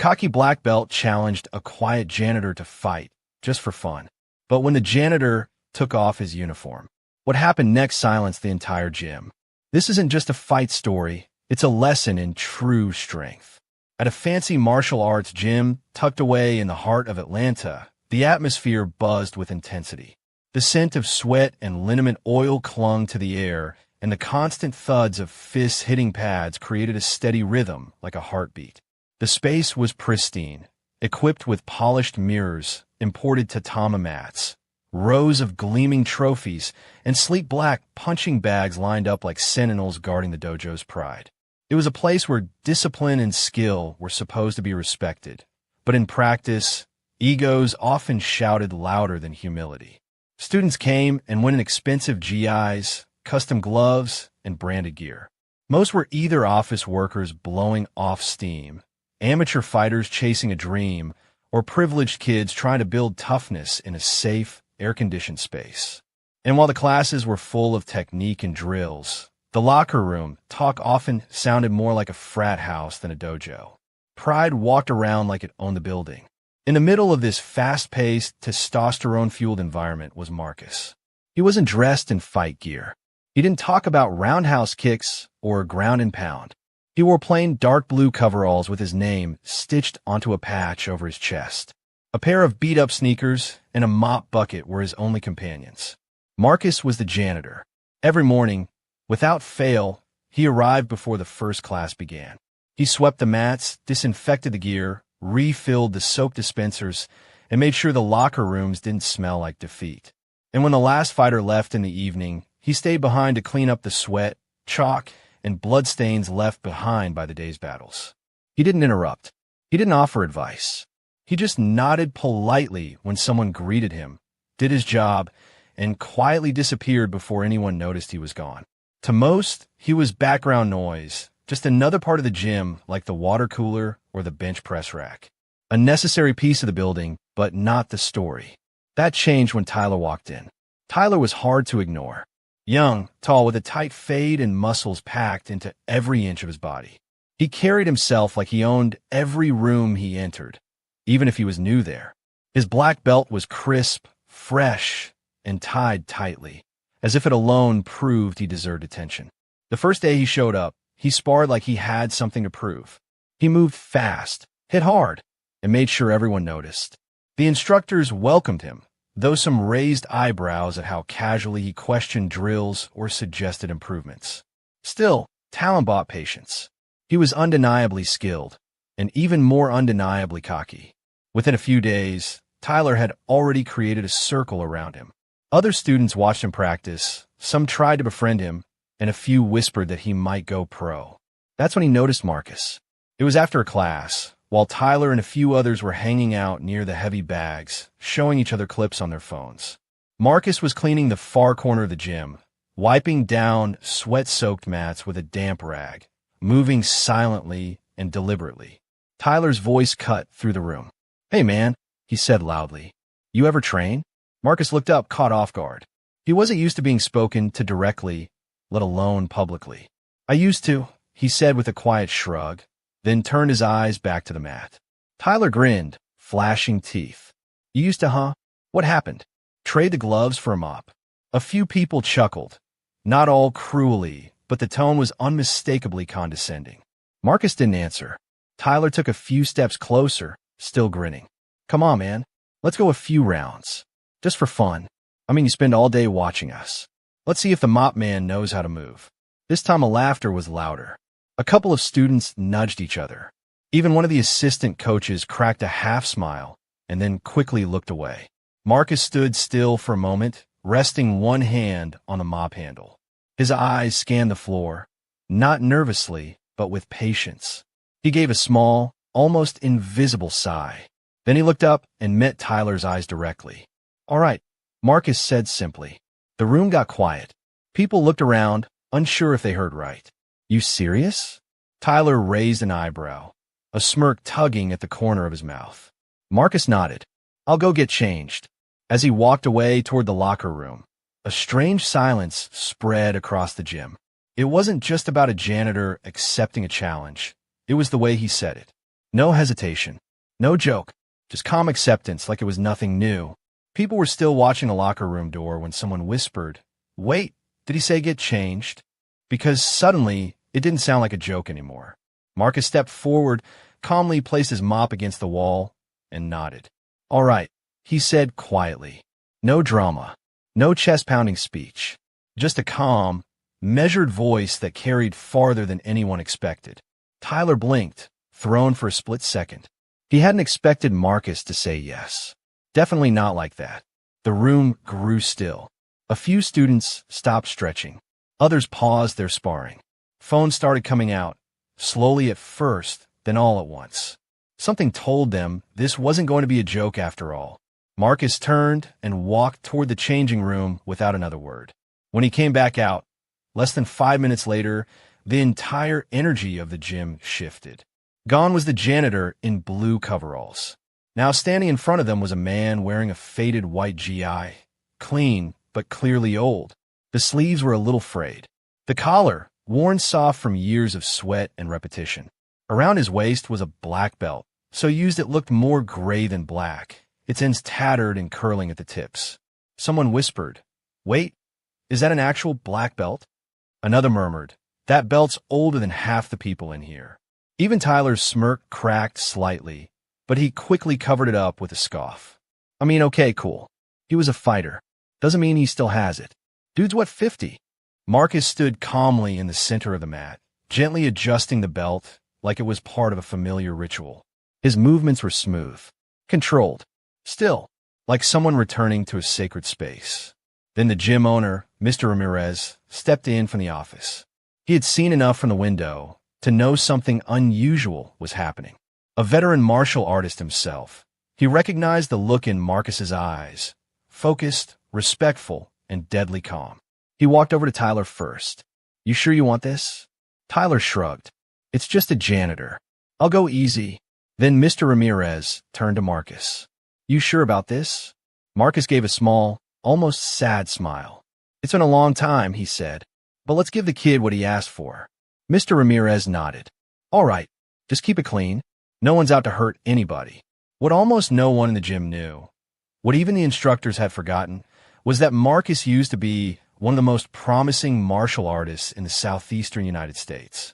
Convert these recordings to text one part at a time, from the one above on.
cocky black belt challenged a quiet janitor to fight, just for fun. But when the janitor took off his uniform, what happened next silenced the entire gym. This isn't just a fight story, it's a lesson in true strength. At a fancy martial arts gym tucked away in the heart of Atlanta, the atmosphere buzzed with intensity. The scent of sweat and liniment oil clung to the air, and the constant thuds of fists hitting pads created a steady rhythm like a heartbeat. The space was pristine, equipped with polished mirrors, imported tatami mats, rows of gleaming trophies, and sleek black punching bags lined up like sentinels guarding the dojo's pride. It was a place where discipline and skill were supposed to be respected, but in practice, egos often shouted louder than humility. Students came and went in expensive GIs, custom gloves, and branded gear. Most were either office workers blowing off steam, amateur fighters chasing a dream, or privileged kids trying to build toughness in a safe, air-conditioned space. And while the classes were full of technique and drills, the locker room talk often sounded more like a frat house than a dojo. Pride walked around like it owned the building. In the middle of this fast-paced, testosterone-fueled environment was Marcus. He wasn't dressed in fight gear. He didn't talk about roundhouse kicks or ground and pound. He wore plain dark blue coveralls with his name stitched onto a patch over his chest. A pair of beat-up sneakers and a mop bucket were his only companions. Marcus was the janitor. Every morning, without fail, he arrived before the first class began. He swept the mats, disinfected the gear, refilled the soap dispensers, and made sure the locker rooms didn't smell like defeat. And when the last fighter left in the evening, he stayed behind to clean up the sweat, chalk, and bloodstains left behind by the day's battles. He didn't interrupt. He didn't offer advice. He just nodded politely when someone greeted him, did his job, and quietly disappeared before anyone noticed he was gone. To most, he was background noise, just another part of the gym like the water cooler or the bench press rack. A necessary piece of the building, but not the story. That changed when Tyler walked in. Tyler was hard to ignore. Young, tall, with a tight fade and muscles packed into every inch of his body. He carried himself like he owned every room he entered, even if he was new there. His black belt was crisp, fresh, and tied tightly, as if it alone proved he deserved attention. The first day he showed up, he sparred like he had something to prove. He moved fast, hit hard, and made sure everyone noticed. The instructors welcomed him, though some raised eyebrows at how casually he questioned drills or suggested improvements. Still, talent bought patience. He was undeniably skilled, and even more undeniably cocky. Within a few days, Tyler had already created a circle around him. Other students watched him practice, some tried to befriend him, and a few whispered that he might go pro. That's when he noticed Marcus. It was after a class, while Tyler and a few others were hanging out near the heavy bags, showing each other clips on their phones. Marcus was cleaning the far corner of the gym, wiping down sweat-soaked mats with a damp rag, moving silently and deliberately. Tyler's voice cut through the room. "Hey man," he said loudly. "You ever train?" Marcus looked up, caught off guard. He wasn't used to being spoken to directly, let alone publicly. "I used to," he said with a quiet shrug, then turned his eyes back to the mat. Tyler grinned, flashing teeth. "You used to, huh? What happened? Trade the gloves for a mop." A few people chuckled, not all cruelly, but the tone was unmistakably condescending. Marcus didn't answer. Tyler took a few steps closer, still grinning. "Come on, man. Let's go a few rounds. Just for fun. I mean, you spend all day watching us. Let's see if the mop man knows how to move." This time a laughter was louder. A couple of students nudged each other. Even one of the assistant coaches cracked a half smile and then quickly looked away. Marcus stood still for a moment, resting one hand on the mop handle. His eyes scanned the floor, not nervously, but with patience. He gave a small, almost invisible sigh. Then he looked up and met Tyler's eyes directly. "All right," Marcus said simply. The room got quiet. People looked around, unsure if they heard right. "You serious?" Tyler raised an eyebrow, a smirk tugging at the corner of his mouth. Marcus nodded. "I'll go get changed." As he walked away toward the locker room, a strange silence spread across the gym. It wasn't just about a janitor accepting a challenge. It was the way he said it. No hesitation. No joke. Just calm acceptance like it was nothing new. People were still watching the locker room door when someone whispered, "Wait, did he say get changed?" Because suddenly, it didn't sound like a joke anymore. Marcus stepped forward, calmly placed his mop against the wall, and nodded. "All right," he said quietly. No drama. No chest-pounding speech. Just a calm, measured voice that carried farther than anyone expected. Tyler blinked, thrown for a split second. He hadn't expected Marcus to say yes. Definitely not like that. The room grew still. A few students stopped stretching. Others paused their sparring. Phones started coming out, slowly at first, then all at once. Something told them this wasn't going to be a joke after all. Marcus turned and walked toward the changing room without another word. When he came back out, less than 5 minutes later, the entire energy of the gym shifted. Gone was the janitor in blue coveralls. Now standing in front of them was a man wearing a faded white GI, clean but clearly old. The sleeves were a little frayed. The collar, worn soft from years of sweat and repetition. Around his waist was a black belt, so used it looked more gray than black, its ends tattered and curling at the tips. Someone whispered, "Wait, is that an actual black belt?" Another murmured, "That belt's older than half the people in here." Even Tyler's smirk cracked slightly, but he quickly covered it up with a scoff. "I mean, okay, cool. He was a fighter. Doesn't mean he still has it. Dude's what, 50? Marcus stood calmly in the center of the mat, gently adjusting the belt like it was part of a familiar ritual. His movements were smooth, controlled, still, like someone returning to a sacred space. Then the gym owner, Mr. Ramirez, stepped in from the office. He had seen enough from the window to know something unusual was happening. A veteran martial artist himself, he recognized the look in Marcus's eyes, focused, respectful, and deadly calm. He walked over to Tyler first. "You sure you want this?" Tyler shrugged. "It's just a janitor. I'll go easy." Then Mr. Ramirez turned to Marcus. "You sure about this?" Marcus gave a small, almost sad smile. "It's been a long time," he said, "but let's give the kid what he asked for." Mr. Ramirez nodded. "All right, just keep it clean. No one's out to hurt anybody." What almost no one in the gym knew, what even the instructors had forgotten, was that Marcus used to be one of the most promising martial artists in the southeastern United States.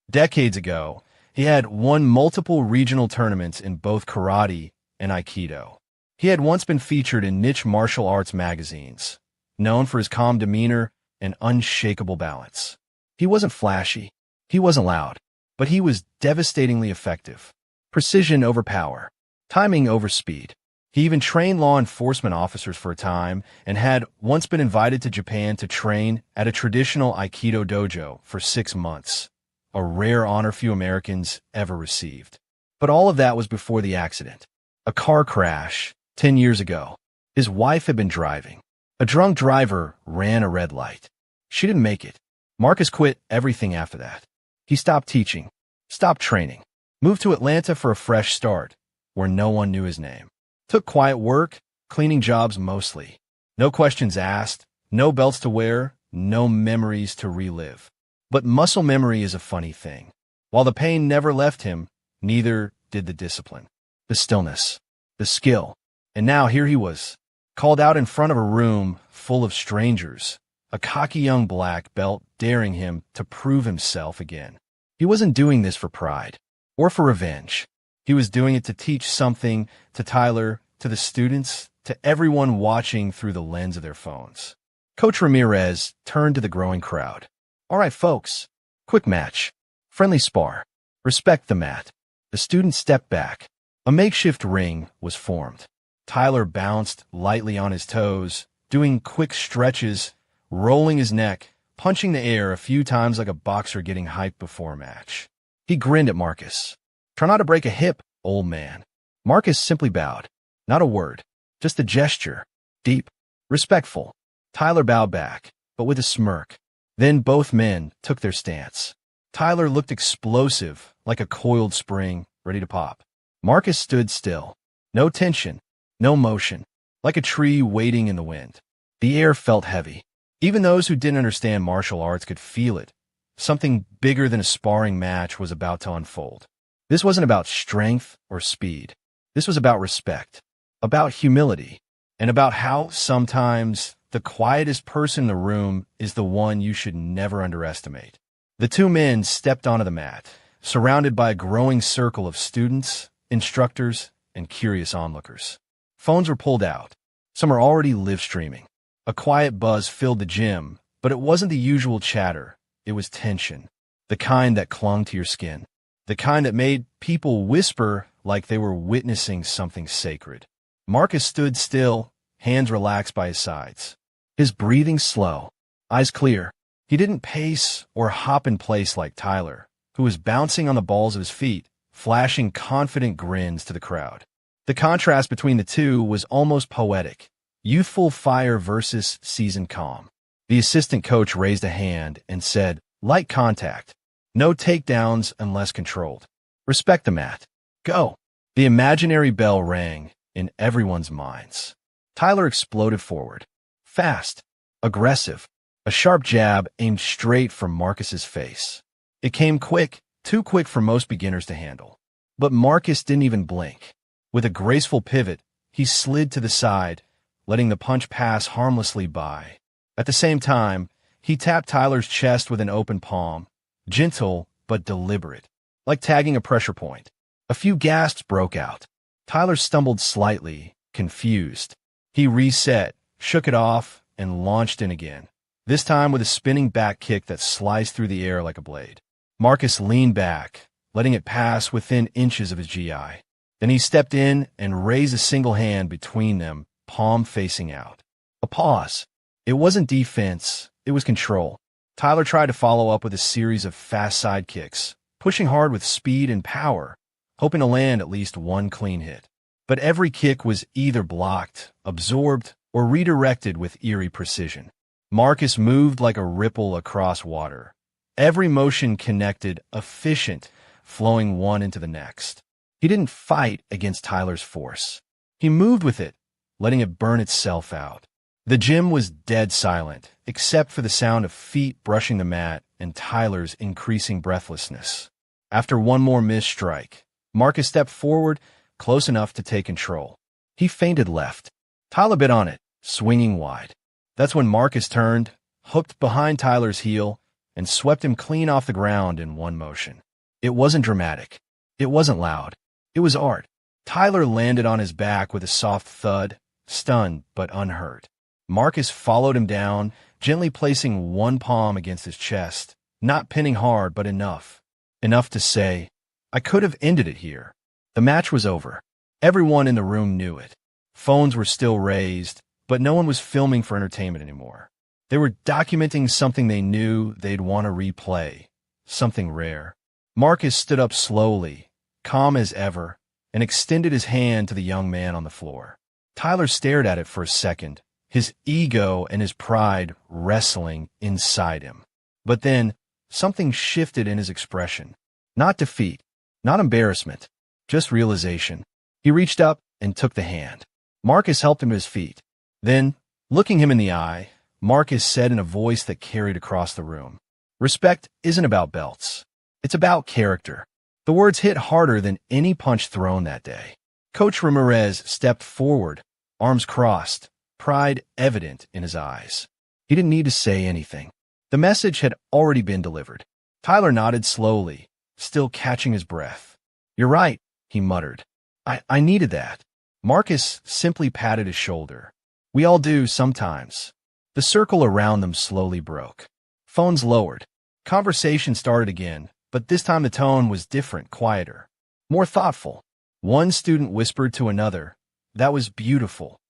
Decades ago, he had won multiple regional tournaments in both karate and aikido. He had once been featured in niche martial arts magazines, known for his calm demeanor and unshakable balance. He wasn't flashy, he wasn't loud, but he was devastatingly effective. Precision over power, timing over speed. He even trained law enforcement officers for a time and had once been invited to Japan to train at a traditional aikido dojo for 6 months, a rare honor few Americans ever received. But all of that was before the accident. A car crash 10 years ago. His wife had been driving. A drunk driver ran a red light. She didn't make it. Marcus quit everything after that. He stopped teaching, stopped training, moved to Atlanta for a fresh start, where no one knew his name. Took quiet work, cleaning jobs mostly. No questions asked, no belts to wear, no memories to relive. But muscle memory is a funny thing. While the pain never left him, neither did the discipline, the stillness, the skill. And now here he was, called out in front of a room full of strangers, a cocky young black belt daring him to prove himself again. He wasn't doing this for pride or for revenge. He was doing it to teach something to Tyler, to the students, to everyone watching through the lens of their phones. Coach Ramirez turned to the growing crowd. "All right, folks, quick match, friendly spar, respect the mat." The students stepped back. A makeshift ring was formed. Tyler bounced lightly on his toes, doing quick stretches, rolling his neck, punching the air a few times like a boxer getting hyped before a match. He grinned at Marcus. "Try not to break a hip, old man." Marcus simply bowed. Not a word, just a gesture, deep, respectful. Tyler bowed back, but with a smirk. Then both men took their stance. Tyler looked explosive, like a coiled spring, ready to pop. Marcus stood still. No tension, no motion, like a tree waiting in the wind. The air felt heavy. Even those who didn't understand martial arts could feel it. Something bigger than a sparring match was about to unfold. This wasn't about strength or speed. This was about respect, about humility, and about how sometimes the quietest person in the room is the one you should never underestimate. The two men stepped onto the mat, surrounded by a growing circle of students, instructors, and curious onlookers. Phones were pulled out. Some were already live streaming. A quiet buzz filled the gym, but it wasn't the usual chatter. It was tension, the kind that clung to your skin, the kind that made people whisper like they were witnessing something sacred. Marcus stood still, hands relaxed by his sides. His breathing slow, eyes clear. He didn't pace or hop in place like Tyler, who was bouncing on the balls of his feet, flashing confident grins to the crowd. The contrast between the two was almost poetic. Youthful fire versus seasoned calm. The assistant coach raised a hand and said, "Light contact. No takedowns unless controlled. Respect the mat. Go." The imaginary bell rang in everyone's minds. Tyler exploded forward. Fast, aggressive, a sharp jab aimed straight for Marcus's face. It came quick, too quick for most beginners to handle. But Marcus didn't even blink. With a graceful pivot, he slid to the side, letting the punch pass harmlessly by. At the same time, he tapped Tyler's chest with an open palm, gentle but deliberate, like tagging a pressure point. A few gasps broke out. Tyler stumbled slightly, confused. He reset, shook it off, and launched in again, this time with a spinning back kick that sliced through the air like a blade. Marcus leaned back, letting it pass within inches of his GI. Then he stepped in and raised a single hand between them, palm facing out. A pause. It wasn't defense, it was control. Tyler tried to follow up with a series of fast side kicks, pushing hard with speed and power, hoping to land at least one clean hit. But every kick was either blocked, absorbed, or redirected with eerie precision. Marcus moved like a ripple across water. Every motion connected, efficient, flowing one into the next. He didn't fight against Tyler's force. He moved with it, letting it burn itself out. The gym was dead silent, except for the sound of feet brushing the mat and Tyler's increasing breathlessness. After one more missed strike, Marcus stepped forward, close enough to take control. He feinted left. Tyler bit on it, swinging wide. That's when Marcus turned, hooked behind Tyler's heel, and swept him clean off the ground in one motion. It wasn't dramatic. It wasn't loud. It was art. Tyler landed on his back with a soft thud, stunned but unhurt. Marcus followed him down, gently placing one palm against his chest, not pinning hard but enough. Enough to say, "I could have ended it here." The match was over. Everyone in the room knew it. Phones were still raised, but no one was filming for entertainment anymore. They were documenting something they knew they'd want to replay, something rare. Marcus stood up slowly, calm as ever, and extended his hand to the young man on the floor. Tyler stared at it for a second, his ego and his pride wrestling inside him. But then, something shifted in his expression. Not defeat, not embarrassment, just realization. He reached up and took the hand. Marcus helped him to his feet. Then, looking him in the eye, Marcus said in a voice that carried across the room, "Respect isn't about belts. It's about character." The words hit harder than any punch thrown that day. Coach Ramirez stepped forward, arms crossed, pride evident in his eyes. He didn't need to say anything. The message had already been delivered. Tyler nodded slowly, still catching his breath. "You're right," he muttered. I needed that." Marcus simply patted his shoulder. "We all do sometimes." The circle around them slowly broke. Phones lowered. Conversation started again, but this time the tone was different, quieter, more thoughtful. One student whispered to another, "That was beautiful."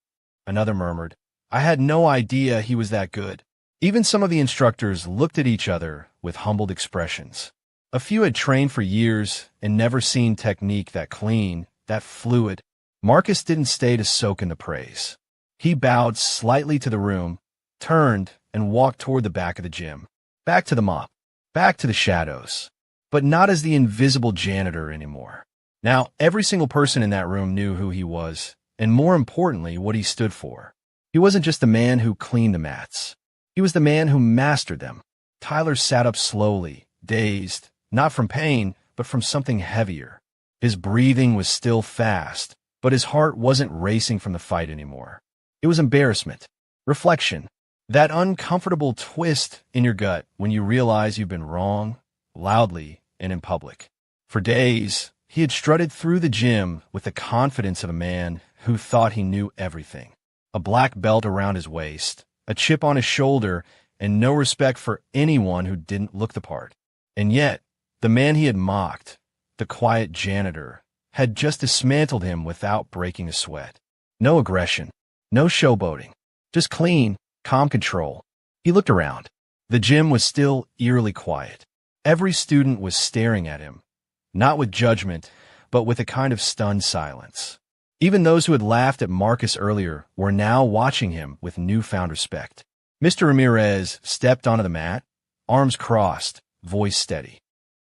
Another murmured, "I had no idea he was that good." Even some of the instructors looked at each other with humbled expressions. A few had trained for years and never seen technique that clean, that fluid. Marcus didn't stay to soak in the praise. He bowed slightly to the room, turned, and walked toward the back of the gym. Back to the mop. Back to the shadows. But not as the invisible janitor anymore. Now, every single person in that room knew who he was, and more importantly, what he stood for. He wasn't just the man who cleaned the mats. He was the man who mastered them. Tyler sat up slowly, dazed, not from pain, but from something heavier. His breathing was still fast, but his heart wasn't racing from the fight anymore. It was embarrassment, reflection, that uncomfortable twist in your gut when you realize you've been wrong, loudly and in public. For days, he had strutted through the gym with the confidence of a man who thought he knew everything. A black belt around his waist, a chip on his shoulder, and no respect for anyone who didn't look the part. And yet, the man he had mocked, the quiet janitor, had just dismantled him without breaking a sweat. No aggression, no showboating, just clean, calm control. He looked around. The gym was still eerily quiet. Every student was staring at him, not with judgment, but with a kind of stunned silence. Even those who had laughed at Marcus earlier were now watching him with newfound respect. Mr. Ramirez stepped onto the mat, arms crossed, voice steady.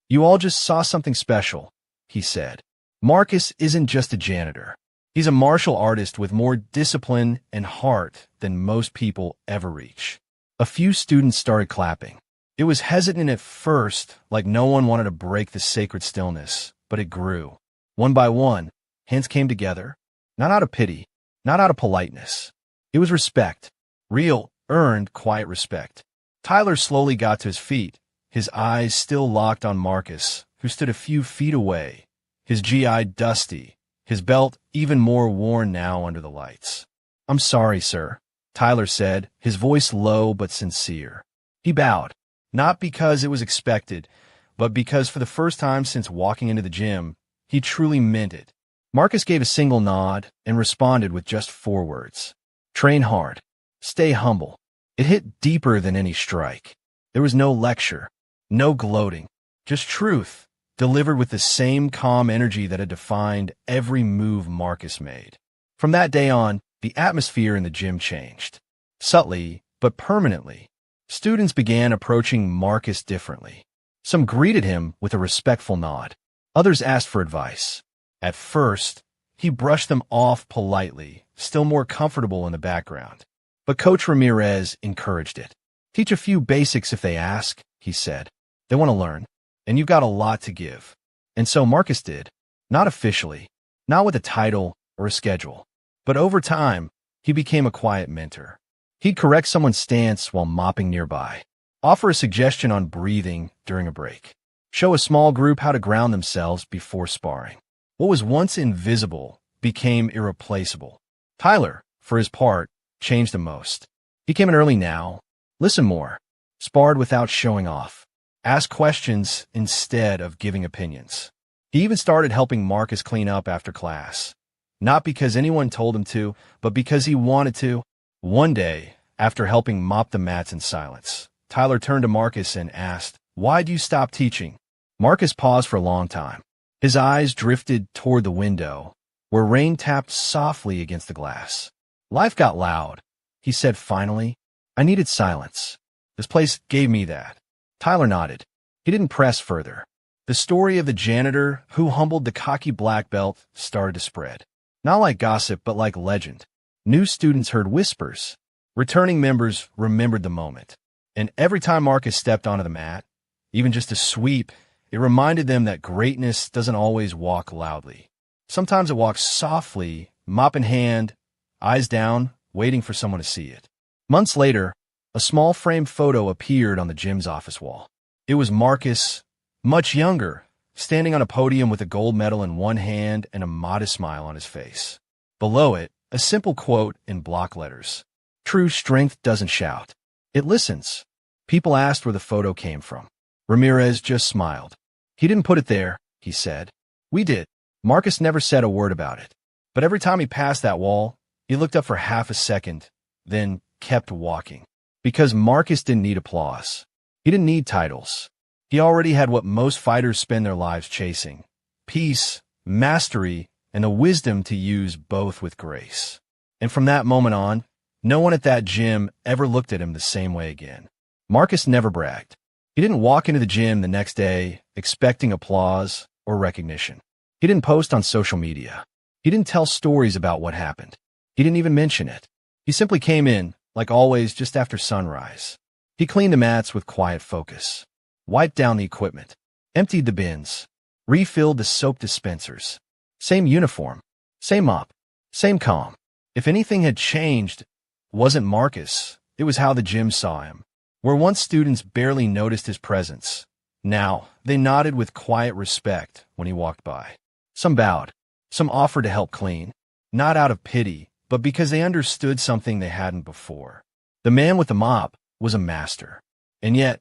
"You all just saw something special," he said. "Marcus isn't just a janitor. He's a martial artist with more discipline and heart than most people ever reach." A few students started clapping. It was hesitant at first, like no one wanted to break the sacred stillness, but it grew. One by one, hands came together, not out of pity, not out of politeness. It was respect, real, earned, quiet respect. Tyler slowly got to his feet, his eyes still locked on Marcus, who stood a few feet away, his GI dusty, his belt even more worn now under the lights. "I'm sorry, sir," Tyler said, his voice low but sincere. He bowed, not because it was expected, but because for the first time since walking into the gym, he truly meant it. Marcus gave a single nod and responded with just 4 words. "Train hard. Stay humble." It hit deeper than any strike. There was no lecture, no gloating, just truth, delivered with the same calm energy that had defined every move Marcus made. From that day on, the atmosphere in the gym changed. Subtly, but permanently. Students began approaching Marcus differently. Some greeted him with a respectful nod. Others asked for advice. At first, he brushed them off politely, still more comfortable in the background. But Coach Ramirez encouraged it. "Teach a few basics if they ask," he said. "They want to learn, and you've got a lot to give." And so Marcus did. Not officially, not with a title or a schedule. But over time, he became a quiet mentor. He'd correct someone's stance while mopping nearby, offer a suggestion on breathing during a break, show a small group how to ground themselves before sparring. What was once invisible became irreplaceable. Tyler, for his part, changed the most. He came in early now, listened more, sparred without showing off, asked questions instead of giving opinions. He even started helping Marcus clean up after class. Not because anyone told him to, but because he wanted to. One day, after helping mop the mats in silence, Tyler turned to Marcus and asked, "Why do you stop teaching?" Marcus paused for a long time. His eyes drifted toward the window, where rain tapped softly against the glass. "Life got loud," he said finally. "I needed silence. This place gave me that." Tyler nodded. He didn't press further. The story of the janitor who humbled the cocky black belt started to spread. Not like gossip, but like legend. New students heard whispers. Returning members remembered the moment. And every time Marcus stepped onto the mat, even just a sweep, it reminded them that greatness doesn't always walk loudly. Sometimes it walks softly, mop in hand, eyes down, waiting for someone to see it. Months later, a small framed photo appeared on the gym's office wall. It was Marcus, much younger, standing on a podium with a gold medal in one hand and a modest smile on his face. Below it, a simple quote in block letters. "True strength doesn't shout. It listens." People asked where the photo came from. Ramirez just smiled. "He didn't put it there," he said. "We did." Marcus never said a word about it. But every time he passed that wall, he looked up for half a second, then kept walking. Because Marcus didn't need applause. He didn't need titles. He already had what most fighters spend their lives chasing: peace, mastery, and the wisdom to use both with grace. And from that moment on, no one at that gym ever looked at him the same way again. Marcus never bragged. He didn't walk into the gym the next day expecting applause or recognition. He didn't post on social media. He didn't tell stories about what happened. He didn't even mention it. He simply came in, like always, just after sunrise. He cleaned the mats with quiet focus, wiped down the equipment, emptied the bins, refilled the soap dispensers. Same uniform, same mop, same calm. If anything had changed, wasn't Marcus, it was how the gym saw him. Where once students barely noticed his presence, now they nodded with quiet respect when he walked by. Some bowed, some offered to help clean, not out of pity, but because they understood something they hadn't before. The man with the mop was a master. And yet,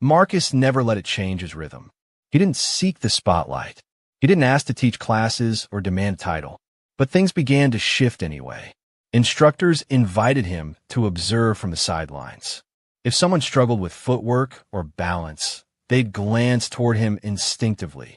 Marcus never let it change his rhythm. He didn't seek the spotlight. He didn't ask to teach classes or demand a title. But things began to shift anyway. Instructors invited him to observe from the sidelines. If someone struggled with footwork or balance, they'd glance toward him instinctively,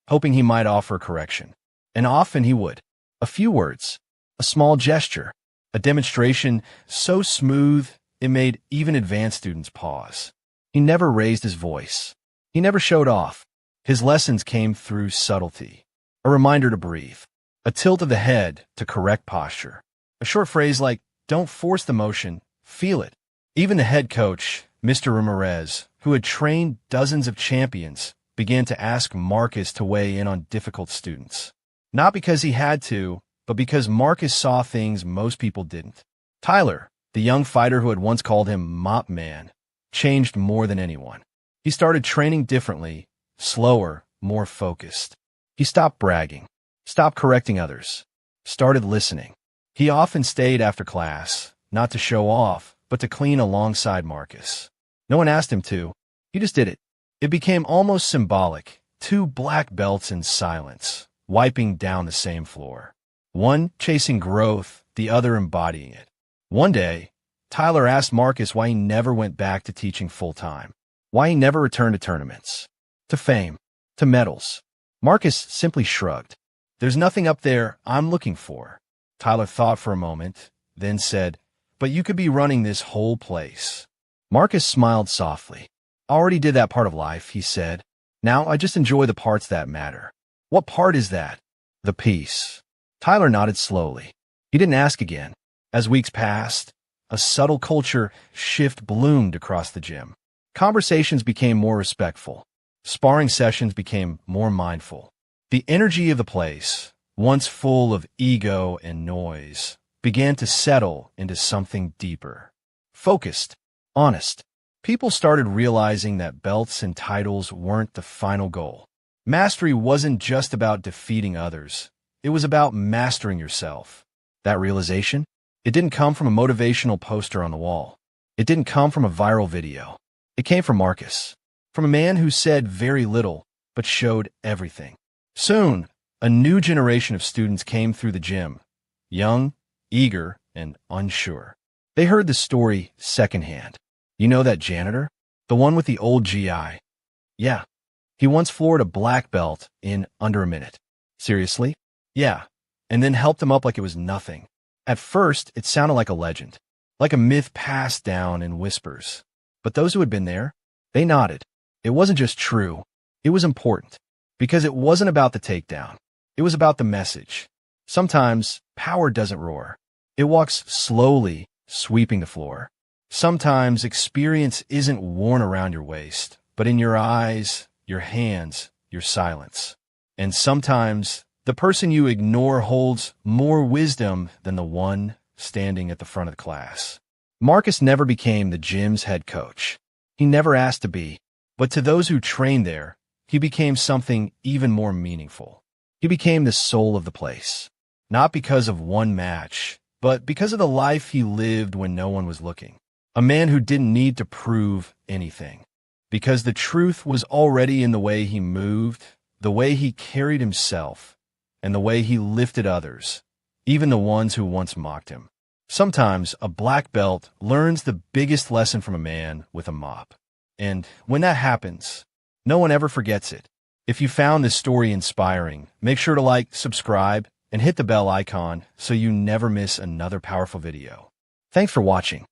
hoping he might offer correction. And often he would. A few words, a small gesture, a demonstration so smooth it made even advanced students pause. He never raised his voice. He never showed off. His lessons came through subtlety, a reminder to breathe, a tilt of the head to correct posture, a short phrase like, "Don't force the motion, feel it." Even the head coach, Mr. Ramirez, who had trained dozens of champions, began to ask Marcus to weigh in on difficult students. Not because he had to, but because Marcus saw things most people didn't. Tyler, the young fighter who had once called him Mop Man, changed more than anyone. He started training differently, slower, more focused. He stopped bragging, stopped correcting others, started listening. He often stayed after class, not to show off, but to clean alongside Marcus. No one asked him to. He just did it. It became almost symbolic. Two black belts in silence, wiping down the same floor. One chasing growth, the other embodying it. One day, Tyler asked Marcus why he never went back to teaching full-time, why he never returned to tournaments, to fame, to medals. Marcus simply shrugged. "There's nothing up there I'm looking for." Tyler thought for a moment, then said, "But you could be running this whole place." Marcus smiled softly. "I already did that part of life," he said. "Now I just enjoy the parts that matter." "What part is that?" "The peace." Tyler nodded slowly. He didn't ask again. As weeks passed, a subtle culture shift bloomed across the gym. Conversations became more respectful. Sparring sessions became more mindful. The energy of the place, once full of ego and noise, began to settle into something deeper. Focused, honest. People started realizing that belts and titles weren't the final goal. Mastery wasn't just about defeating others. It was about mastering yourself. That realization? It didn't come from a motivational poster on the wall. It didn't come from a viral video. It came from Marcus, from a man who said very little, but showed everything. Soon, a new generation of students came through the gym, young, eager, and unsure. They heard the story secondhand. "You know that janitor? The one with the old GI? Yeah. He once floored a black belt in under a minute." "Seriously?" "Yeah. And then helped him up like it was nothing." At first, it sounded like a legend, like a myth passed down in whispers. But those who had been there, they nodded. It wasn't just true, it was important. Because it wasn't about the takedown. It was about the message. Sometimes, power doesn't roar. It walks slowly, sweeping the floor. Sometimes, experience isn't worn around your waist, but in your eyes, your hands, your silence. And sometimes, the person you ignore holds more wisdom than the one standing at the front of the class. Marcus never became the gym's head coach. He never asked to be. But to those who trained there, he became something even more meaningful. He became the soul of the place. Not because of one match, but because of the life he lived when no one was looking. A man who didn't need to prove anything. Because the truth was already in the way he moved, the way he carried himself, and the way he lifted others, even the ones who once mocked him. Sometimes a black belt learns the biggest lesson from a man with a mop. And when that happens, no one ever forgets it. If you found this story inspiring, make sure to like, subscribe, and hit the bell icon so you never miss another powerful video. Thanks for watching.